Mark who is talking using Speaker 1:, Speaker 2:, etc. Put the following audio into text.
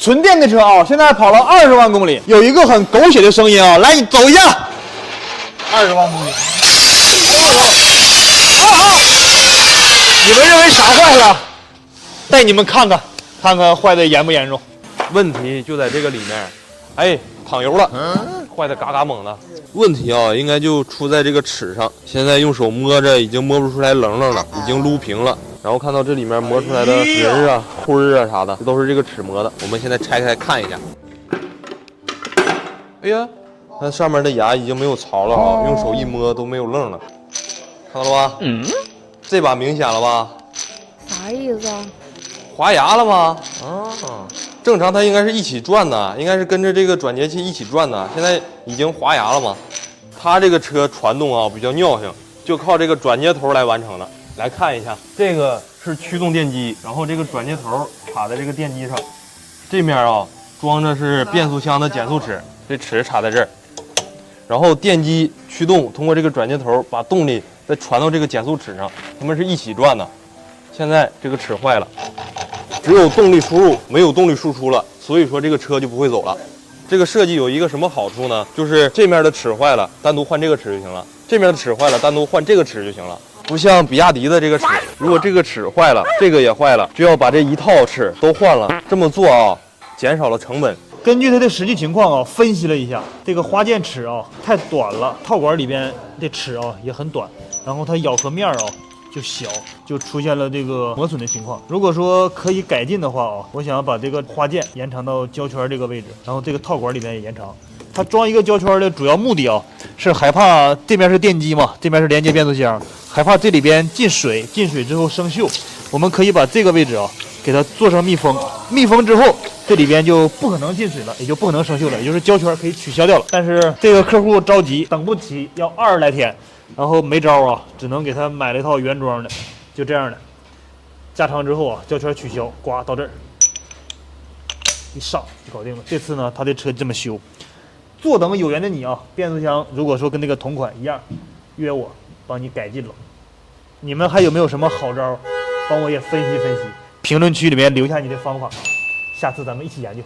Speaker 1: 纯电的车啊，现在跑了20万公里，有一个很狗血的声音啊，来，你走一下。20万公里。好，你们认为啥坏了？带你们看看，看看坏的严不严重。
Speaker 2: 问题就在这个里面，哎，淌油了，坏的嘎嘎猛的。问题啊，应该就出在这个齿上。现在用手摸着，已经摸不出来棱棱了，已经撸平了。然后看到这里面磨出来的仁啊、灰啊啥的，这都是这个齿磨的。我们现在拆开看一下。哎呀，那上面的牙已经没有槽了啊，用手一摸都没有棱了，看到了吧？这把明显了吧？
Speaker 3: 啥意思啊？
Speaker 2: 滑牙了吗？啊，正常它应该是一起转的，应该是跟着这个转接器一起转的。现在已经滑牙了嘛？它这个车传动啊比较尿性，就靠这个转接头来完成的。来看一下，这个是驱动电机，然后这个转接头插在这个电机上，这面啊装着是变速箱的减速齿，这齿插在这儿，然后电机驱动通过这个转接头把动力再传到这个减速齿上，它们是一起转的。现在这个齿坏了，只有动力输入没有动力输出了，所以说这个车就不会走了。这个设计有一个什么好处呢？就是这面的齿坏了，单独换这个齿就行了；这面的齿坏了，单独换这个齿就行了。不像比亚迪的这个齿，如果这个齿坏了，这个也坏了，就要把这一套齿都换了。这么做啊，减少了成本。
Speaker 1: 根据它的实际情况啊，分析了一下，这个花键齿啊太短了，套管里边的齿啊也很短，然后它咬合面啊就小，就出现了这个磨损的情况。如果说可以改进的话啊，我想要把这个花键延长到胶圈这个位置，然后这个套管里面也延长。它装一个胶圈的主要目的啊，是害怕这边是电机嘛，这边是连接变速箱，害怕这里边进水，进水之后生锈。我们可以把这个位置啊给它做成密封，密封之后这里边就不可能进水了，也就不可能生锈了，也就是胶圈可以取消掉了。但是这个客户着急，等不起，要20来天，然后没招啊，只能给他买了一套原装的，就这样的。加长之后啊，胶圈取消，刮到这儿，一上就搞定了。这次呢，他的车这么修。坐等有缘的你啊，变速箱如果说跟那个同款一样，约我帮你改进了。你们还有没有什么好招？帮我也分析分析，评论区里面留下你的方法，下次咱们一起研究。